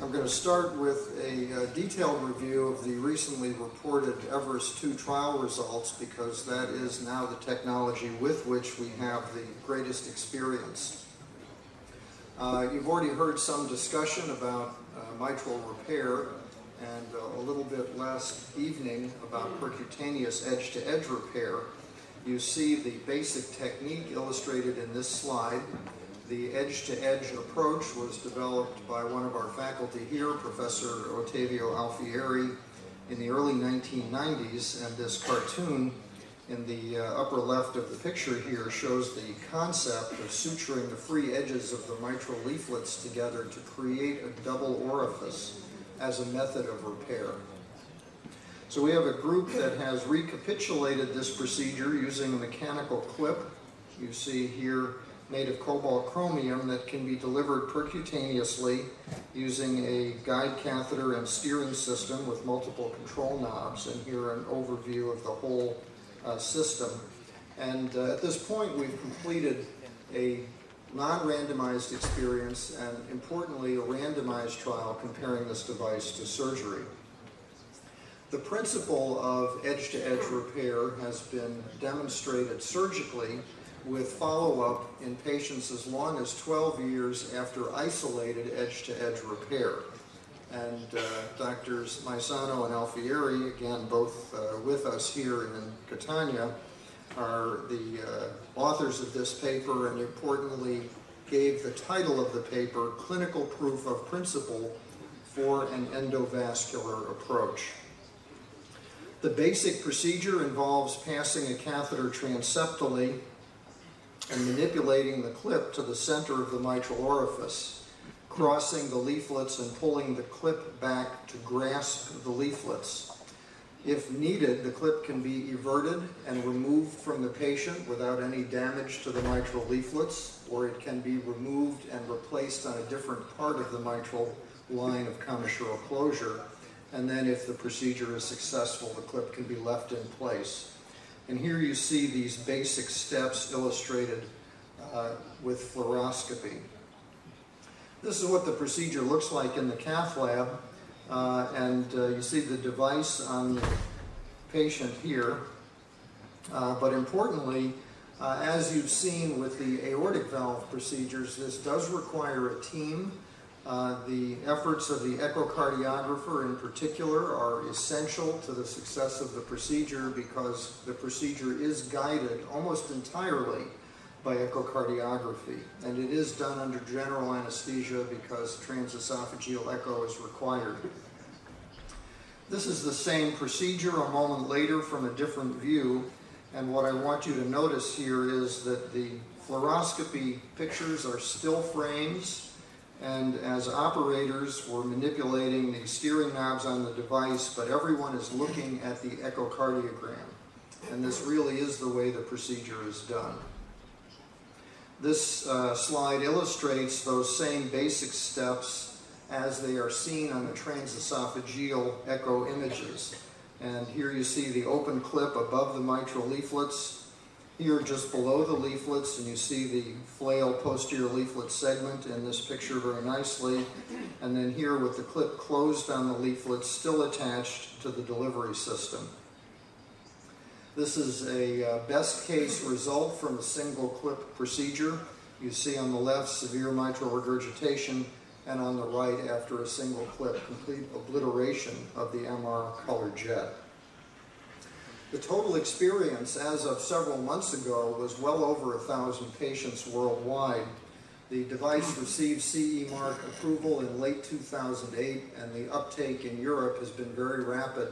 I'm going to start with a detailed review of the recently reported Everest 2 trial results because that is now the technology with which we have the greatest experience. You've already heard some discussion about mitral repair and a little bit last evening about percutaneous edge-to-edge repair. You see the basic technique illustrated in this slide. The edge-to-edge approach was developed by one of our faculty here, Professor Ottavio Alfieri, in the early 1990s, and this cartoon in the upper left of the picture here shows the concept of suturing the free edges of the mitral leaflets together to create a double orifice as a method of repair. So we have a group that has recapitulated this procedure using a mechanical clip. You see here made of cobalt chromium that can be delivered percutaneously using a guide catheter and steering system with multiple control knobs, and here an overview of the whole system. And at this point we've completed a non-randomized experience and importantly a randomized trial comparing this device to surgery. The principle of edge-to-edge repair has been demonstrated surgically with follow-up in patients as long as 12 years after isolated edge-to-edge repair. And Drs. Maisano and Alfieri, again both with us here in Catania, are the authors of this paper and importantly gave the title of the paper, Clinical Proof of Principle for an Endovascular Approach. The basic procedure involves passing a catheter transeptally and manipulating the clip to the center of the mitral orifice, crossing the leaflets and pulling the clip back to grasp the leaflets. If needed, the clip can be everted and removed from the patient without any damage to the mitral leaflets, or it can be removed and replaced on a different part of the mitral line of commissural closure. And then if the procedure is successful, the clip can be left in place. And here you see these basic steps illustrated with fluoroscopy. This is what the procedure looks like in the cath lab. You see the device on the patient here. But importantly, as you've seen with the aortic valve procedures, this does require a team. The efforts of the echocardiographer in particular are essential to the success of the procedure because the procedure is guided almost entirely by echocardiography, and it is done under general anesthesia because transesophageal echo is required. This is the same procedure a moment later from a different view, and what I want you to notice here is that the fluoroscopy pictures are still frames. And as operators, we're manipulating the steering knobs on the device, but everyone is looking at the echocardiogram. And this really is the way the procedure is done. This slide illustrates those same basic steps as they are seen on the transesophageal echo images. And here you see the open clip above the mitral leaflets. Here just below the leaflets, and you see the flail posterior leaflet segment in this picture very nicely. And then here with the clip closed on the leaflets, still attached to the delivery system. This is a best case result from a single clip procedure. You see on the left severe mitral regurgitation, and on the right after a single clip, complete obliteration of the MR color jet. The total experience as of several months ago was well over 1,000 patients worldwide. The device received CE mark approval in late 2008, and the uptake in Europe has been very rapid,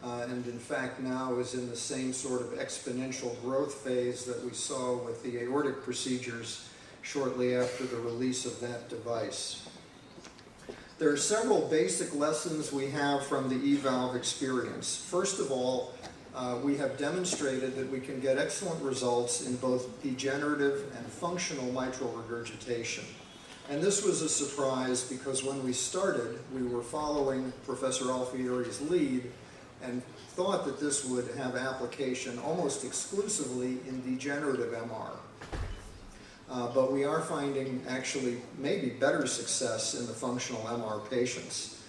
and in fact now is in the same sort of exponential growth phase that we saw with the aortic procedures shortly after the release of that device. There are several basic lessons we have from the eValve experience. First of all, we have demonstrated that we can get excellent results in both degenerative and functional mitral regurgitation. And this was a surprise because when we started, we were following Professor Alfieri's lead and thought that this would have application almost exclusively in degenerative MR. but we are finding actually maybe better success in the functional MR patients.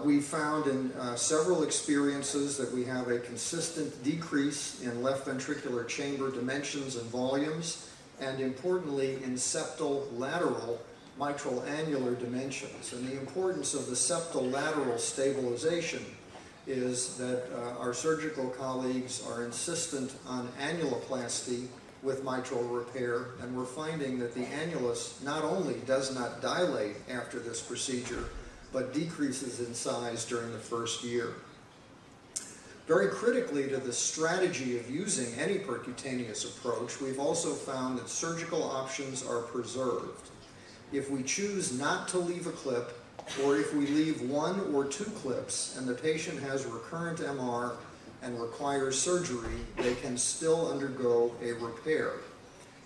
We found in several experiences that we have a consistent decrease in left ventricular chamber dimensions and volumes, and importantly in septal lateral mitral annular dimensions. And the importance of the septal lateral stabilization is that our surgical colleagues are insistent on annuloplasty with mitral repair, and we're finding that the annulus not only does not dilate after this procedure, but decreases in size during the first year. Very critically to the strategy of using any percutaneous approach, we've also found that surgical options are preserved. If we choose not to leave a clip, or if we leave 1 or 2 clips and the patient has recurrent MR and requires surgery, they can still undergo a repair.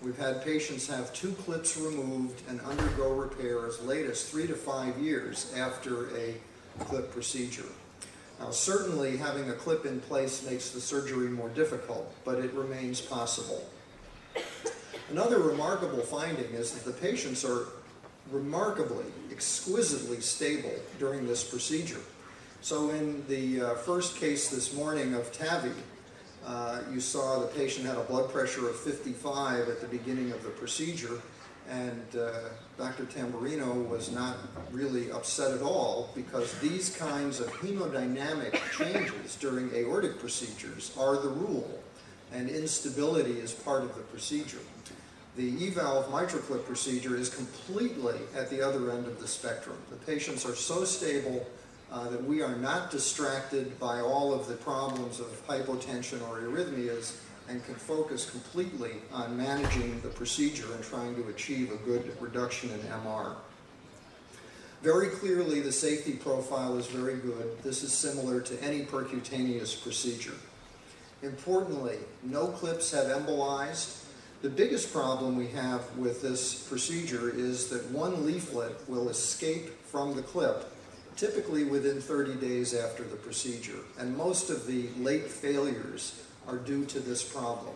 We've had patients have 2 clips removed and undergo repair as late as 3 to 5 years after a clip procedure. Now, certainly having a clip in place makes the surgery more difficult, but it remains possible. Another remarkable finding is that the patients are remarkably, exquisitely stable during this procedure. So in the first case this morning of TAVI, you saw the patient had a blood pressure of 55 at the beginning of the procedure, and Dr. Tamburino was not really upset at all, because these kinds of hemodynamic changes during aortic procedures are the rule, and instability is part of the procedure. The eValve MitraClip procedure is completely at the other end of the spectrum. The patients are so stable that we are not distracted by all of the problems of hypotension or arrhythmias, and can focus completely on managing the procedure and trying to achieve a good reduction in MR. Very clearly, the safety profile is very good. This is similar to any percutaneous procedure. Importantly, no clips have embolized. The biggest problem we have with this procedure is that one leaflet will escape from the clip, typically within 30 days after the procedure, and most of the late failures are due to this problem.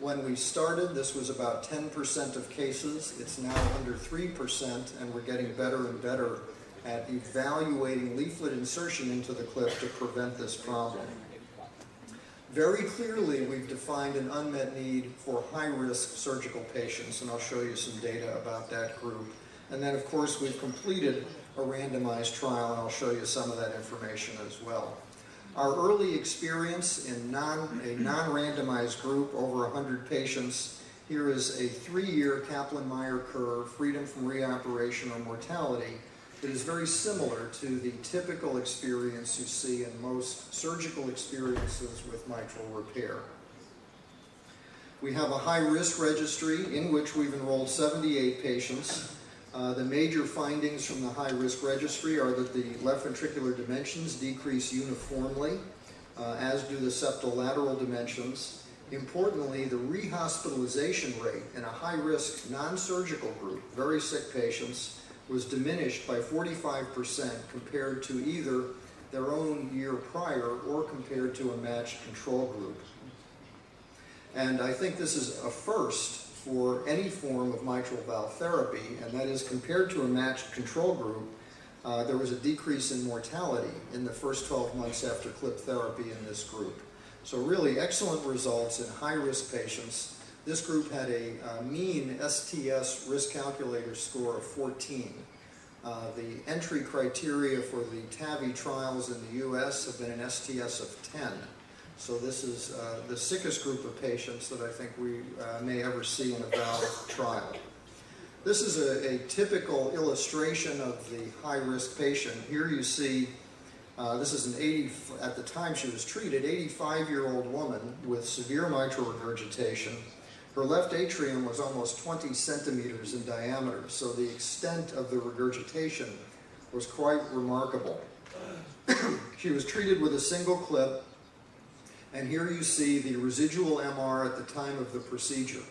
When we started, this was about 10% of cases. It's now under 3%, and we're getting better and better at evaluating leaflet insertion into the clip to prevent this problem. Very clearly, we've defined an unmet need for high-risk surgical patients, and I'll show you some data about that group. And then, of course, we've completed a randomized trial, and I'll show you some of that information as well. Our early experience in a non-randomized group, over 100 patients, here is a 3-year Kaplan-Meier curve, freedom from reoperation or mortality, that is very similar to the typical experience you see in most surgical experiences with mitral repair. We have a high-risk registry in which we've enrolled 78 patients. The major findings from the high-risk registry are that the left ventricular dimensions decrease uniformly, as do the septal lateral dimensions. Importantly, the rehospitalization rate in a high-risk non-surgical group, very sick patients, was diminished by 45% compared to either their own year prior or compared to a matched control group. And I think this is a first for any form of mitral valve therapy, and that is, compared to a matched control group, there was a decrease in mortality in the first 12 months after clip therapy in this group. So really excellent results in high-risk patients. This group had a mean STS risk calculator score of 14. The entry criteria for the TAVI trials in the US have been an STS of 10. So this is the sickest group of patients that I think we may ever see in a valve trial. This is a typical illustration of the high-risk patient. Here you see, this is an at the time she was treated, 85-year-old woman with severe mitral regurgitation. Her left atrium was almost 20 centimeters in diameter, so the extent of the regurgitation was quite remarkable. She was treated with a single clip, and here you see the residual MR at the time of the procedure.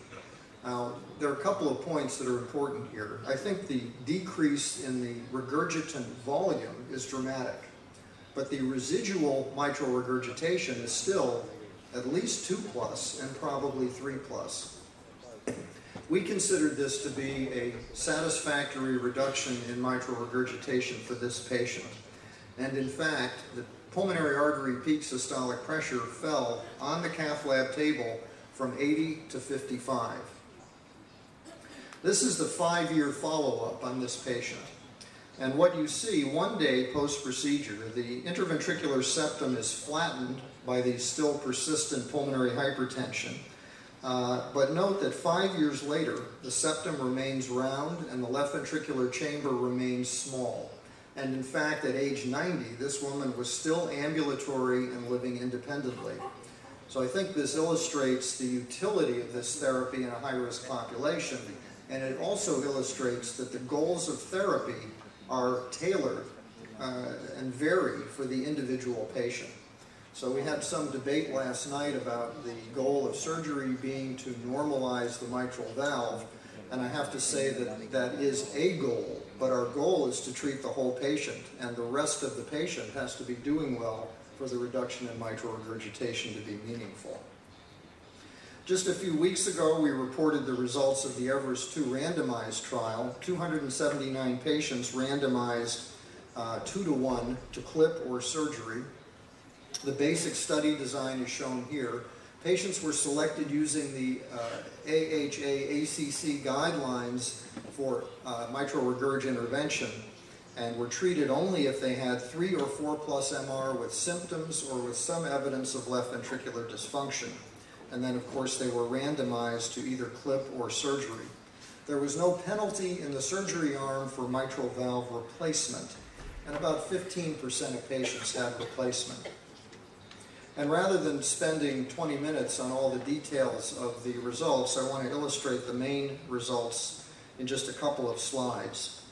Now, there are a couple of points that are important here. I think the decrease in the regurgitant volume is dramatic, but the residual mitral regurgitation is still at least 2+ and probably 3+. We considered this to be a satisfactory reduction in mitral regurgitation for this patient. And in fact, the pulmonary artery peak systolic pressure fell on the cath lab table from 80 to 55. This is the 5-year follow-up on this patient. And what you see, one day post-procedure, the interventricular septum is flattened by the still persistent pulmonary hypertension. But note that 5 years later, the septum remains round and the left ventricular chamber remains small. And in fact, at age 90, this woman was still ambulatory and living independently. So I think this illustrates the utility of this therapy in a high-risk population. And it also illustrates that the goals of therapy are tailored and vary for the individual patient. So we had some debate last night about the goal of surgery being to normalize the mitral valve, and I have to say that that is a goal, but our goal is to treat the whole patient, and the rest of the patient has to be doing well for the reduction in mitral regurgitation to be meaningful. Just a few weeks ago, we reported the results of the Everest 2 randomized trial. 279 patients randomized 2-to-1 to clip or surgery. The basic study design is shown here. Patients were selected using the AHA-ACC guidelines for mitral regurg intervention and were treated only if they had 3 or 4 plus MR with symptoms or with some evidence of left ventricular dysfunction. And then, of course, they were randomized to either clip or surgery. There was no penalty in the surgery arm for mitral valve replacement, and about 15% of patients had replacement. And rather than spending 20 minutes on all the details of the results, I want to illustrate the main results in just a couple of slides.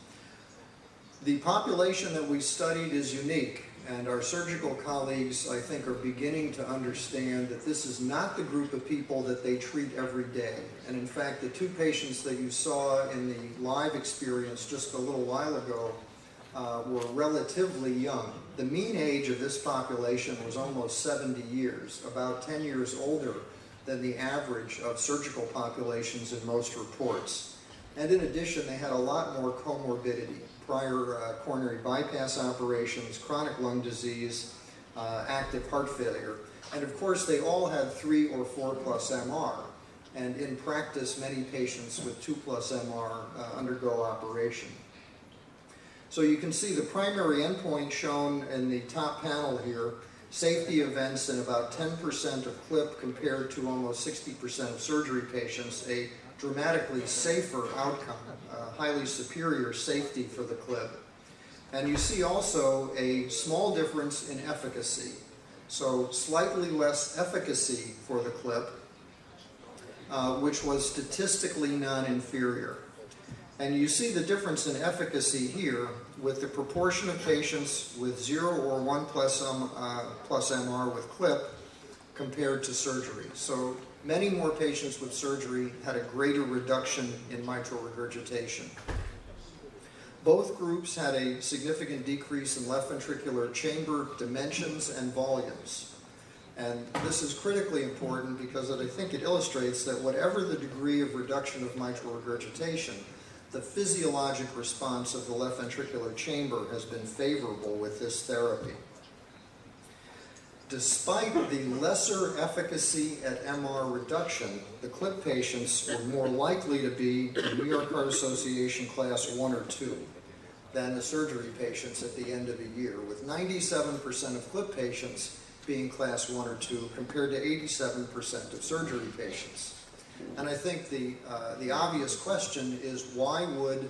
The population that we studied is unique, and our surgical colleagues, I think, are beginning to understand that this is not the group of people that they treat every day. And in fact, the 2 patients that you saw in the live experience just a little while ago were relatively young. The mean age of this population was almost 70 years, about 10 years older than the average of surgical populations in most reports. And in addition, they had a lot more comorbidity, prior coronary bypass operations, chronic lung disease, active heart failure. And of course, they all had 3 or 4 plus MR. And in practice, many patients with 2 plus MR undergo operation. So you can see the primary endpoint shown in the top panel here, safety events in about 10% of clip compared to almost 60% of surgery patients, a dramatically safer outcome, highly superior safety for the clip. And you see also a small difference in efficacy. So slightly less efficacy for the clip, which was statistically non-inferior. And you see the difference in efficacy here with the proportion of patients with 0 or 1 plus MR with clip compared to surgery. So many more patients with surgery had a greater reduction in mitral regurgitation. Both groups had a significant decrease in left ventricular chamber dimensions and volumes. And this is critically important because I think it illustrates that whatever the degree of reduction of mitral regurgitation, the physiologic response of the left ventricular chamber has been favorable with this therapy. Despite the lesser efficacy at MR reduction, the clip patients were more likely to be New York Heart Association class 1 or 2 than the surgery patients at the end of the year, with 97% of clip patients being class 1 or 2 compared to 87% of surgery patients. And I think the obvious question is, why would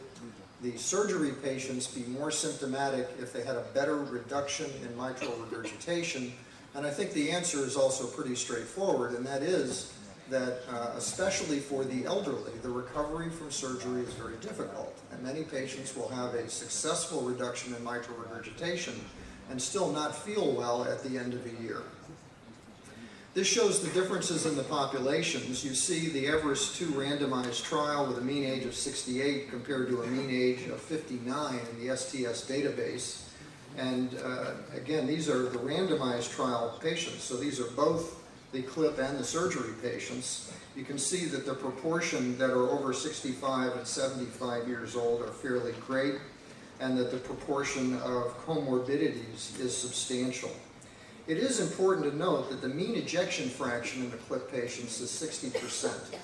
the surgery patients be more symptomatic if they had a better reduction in mitral regurgitation? And I think the answer is also pretty straightforward, and that is that especially for the elderly, the recovery from surgery is very difficult. And many patients will have a successful reduction in mitral regurgitation and still not feel well at the end of the year. This shows the differences in the populations. You see the Everest 2 randomized trial with a mean age of 68 compared to a mean age of 59 in the STS database. And again, these are the randomized trial patients, so these are both the clip and the surgery patients, you can see that the proportion that are over 65 and 75 years old are fairly great, and that the proportion of comorbidities is substantial. It is important to note that the mean ejection fraction in the clip patients is 60%.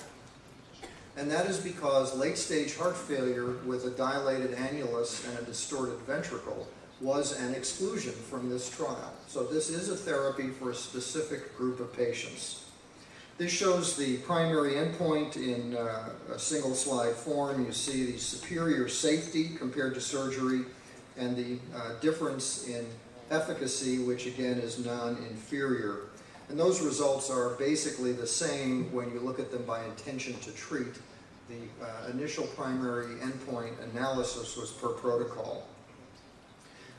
And that is because late-stage heart failure with a dilated annulus and a distorted ventricle was an exclusion from this trial. So this is a therapy for a specific group of patients. This shows the primary endpoint in a single slide form. You see the superior safety compared to surgery and the difference in efficacy, which again is non-inferior. And those results are basically the same when you look at them by intention to treat. The initial primary endpoint analysis was per protocol.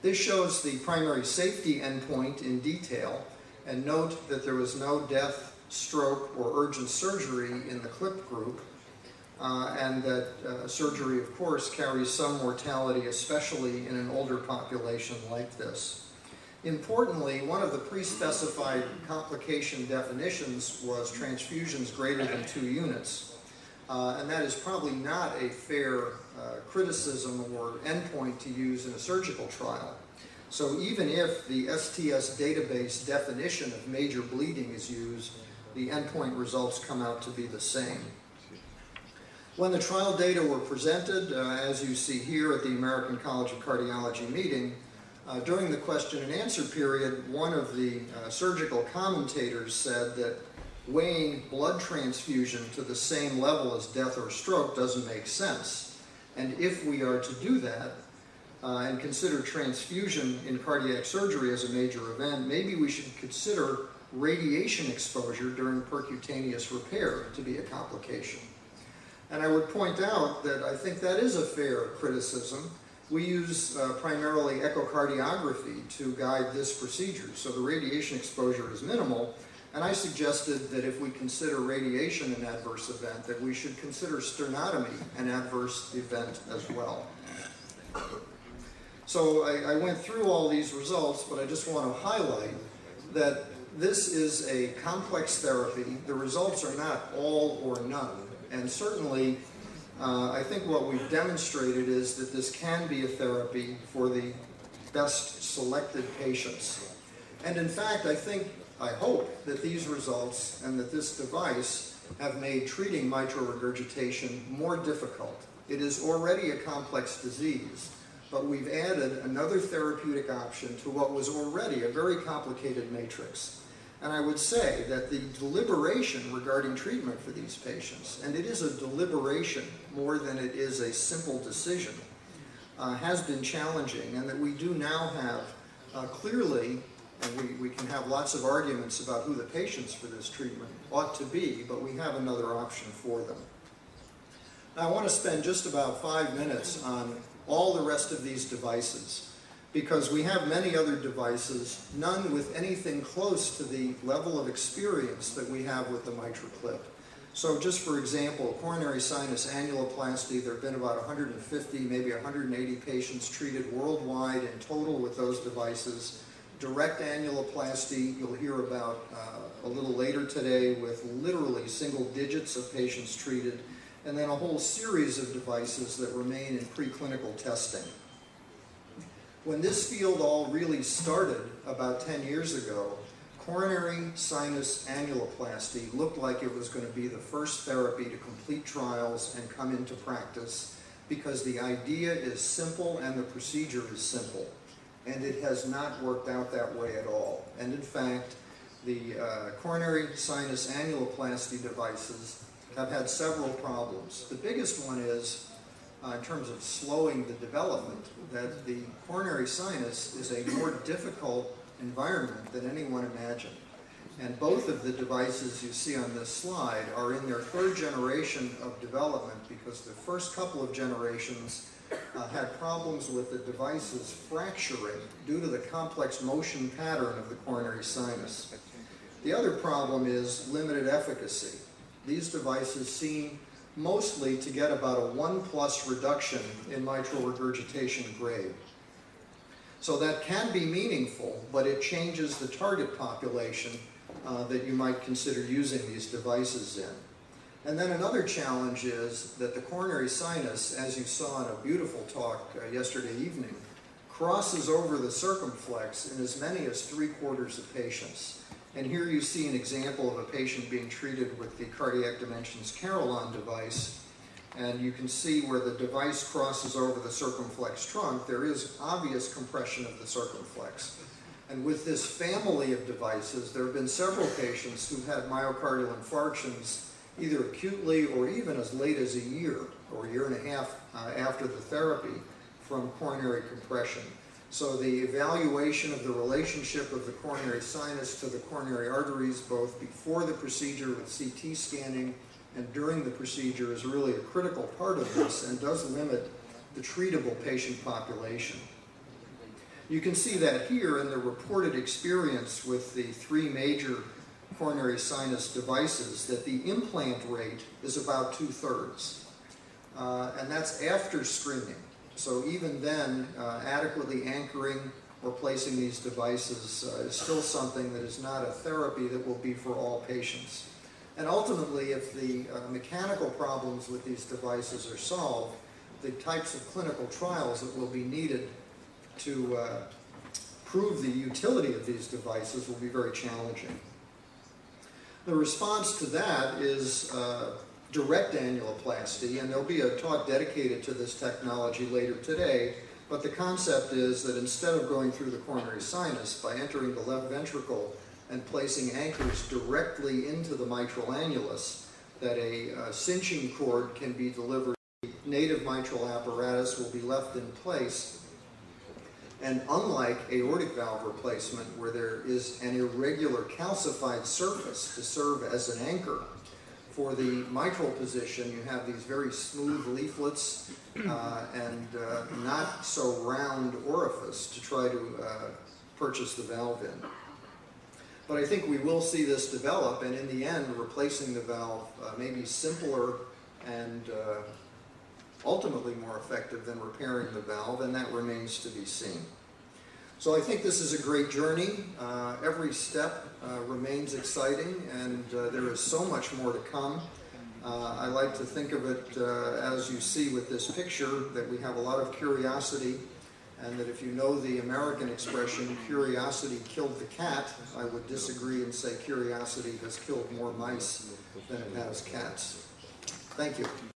This shows the primary safety endpoint in detail, and note that there was no death, stroke, or urgent surgery in the clip group, and that surgery, of course, carries some mortality, especially in an older population like this. Importantly, one of the pre-specified complication definitions was transfusions greater than 2 units. And that is probably not a fair criticism or endpoint to use in a surgical trial. So even if the STS database definition of major bleeding is used, the endpoint results come out to be the same. When the trial data were presented, as you see here at the American College of Cardiology meeting, during the question and answer period, one of the surgical commentators said that weighing blood transfusion to the same level as death or stroke doesn't make sense. And if we are to do that and consider transfusion in cardiac surgery as a major event, maybe we should consider radiation exposure during percutaneous repair to be a complication. And I would point out that I think that is a fair criticism. We use primarily echocardiography to guide this procedure, so the radiation exposure is minimal. And I suggested that if we consider radiation an adverse event, that we should consider sternotomy an adverse event as well. So I went through all these results, but I just want to highlight that this is a complex therapy. The results are not all or none. And certainly, I think what we've demonstrated is that this can be a therapy for the best selected patients. And in fact, I hope that these results and that this device have made treating mitral regurgitation more difficult. It is already a complex disease, but we've added another therapeutic option to what was already a very complicated matrix. And I would say that the deliberation regarding treatment for these patients, and it is a deliberation more than it is a simple decision, has been challenging, and that we do now have clearly, and we can have lots of arguments about who the patients for this treatment ought to be, but we have another option for them. Now I want to spend just about 5 minutes on all the rest of these devices, because we have many other devices, none with anything close to the level of experience that we have with the mitral clip. So just for example, coronary sinus annuloplasty, there have been about 150, maybe 180 patients treated worldwide in total with those devices. Direct annuloplasty, you'll hear about a little later today, with literally single digits of patients treated, and then a whole series of devices that remain in preclinical testing. When this field all really started about 10 years ago, coronary sinus annuloplasty looked like it was going to be the first therapy to complete trials and come into practice, because the idea is simple and the procedure is simple. And it has not worked out that way at all. And in fact, the coronary sinus annuloplasty devices have had several problems. The biggest one is, in terms of slowing the development, that the coronary sinus is a more difficult environment than anyone imagined. And both of the devices you see on this slide are in their 3rd generation of development, because the first couple of generations had problems with the devices fracturing due to the complex motion pattern of the coronary sinus. The other problem is limited efficacy. These devices seem mostly to get about a 1+ reduction in mitral regurgitation grade. So that can be meaningful, but it changes the target population that you might consider using these devices in. And then another challenge is that the coronary sinus, as you saw in a beautiful talk yesterday evening, crosses over the circumflex in as many as 3/4 of patients. And here you see an example of a patient being treated with the Cardiac Dimensions Carillon device. And you can see where the device crosses over the circumflex trunk, there is obvious compression of the circumflex. And with this family of devices, there have been several patients who've had myocardial infarctions either acutely or even as late as a year or a year and a half after the therapy from coronary compression. So the evaluation of the relationship of the coronary sinus to the coronary arteries, both before the procedure with CT scanning and during the procedure, is really a critical part of this and does limit the treatable patient population. You can see that here in the reported experience with the 3 major coronary sinus devices, that the implant rate is about 2/3. And that's after screening. So even then, adequately anchoring or placing these devices is still something that is not a therapy that will be for all patients. And ultimately, if the mechanical problems with these devices are solved, the types of clinical trials that will be needed to prove the utility of these devices will be very challenging. The response to that is direct annuloplasty, and there'll be a talk dedicated to this technology later today, but the concept is that instead of going through the coronary sinus, by entering the left ventricle and placing anchors directly into the mitral annulus, that a cinching cord can be delivered. The native mitral apparatus will be left in place, and unlike aortic valve replacement, where there is an irregular calcified surface to serve as an anchor, for the mitral position you have these very smooth leaflets and not so round orifice to try to purchase the valve in. But I think we will see this develop, and in the end, replacing the valve may be simpler and ultimately more effective than repairing the valve, and that remains to be seen. So I think this is a great journey. Every step remains exciting, and there is so much more to come. I like to think of it as you see with this picture, that we have a lot of curiosity, and that if you know the American expression, curiosity killed the cat, I would disagree and say curiosity has killed more mice than it has cats. Thank you.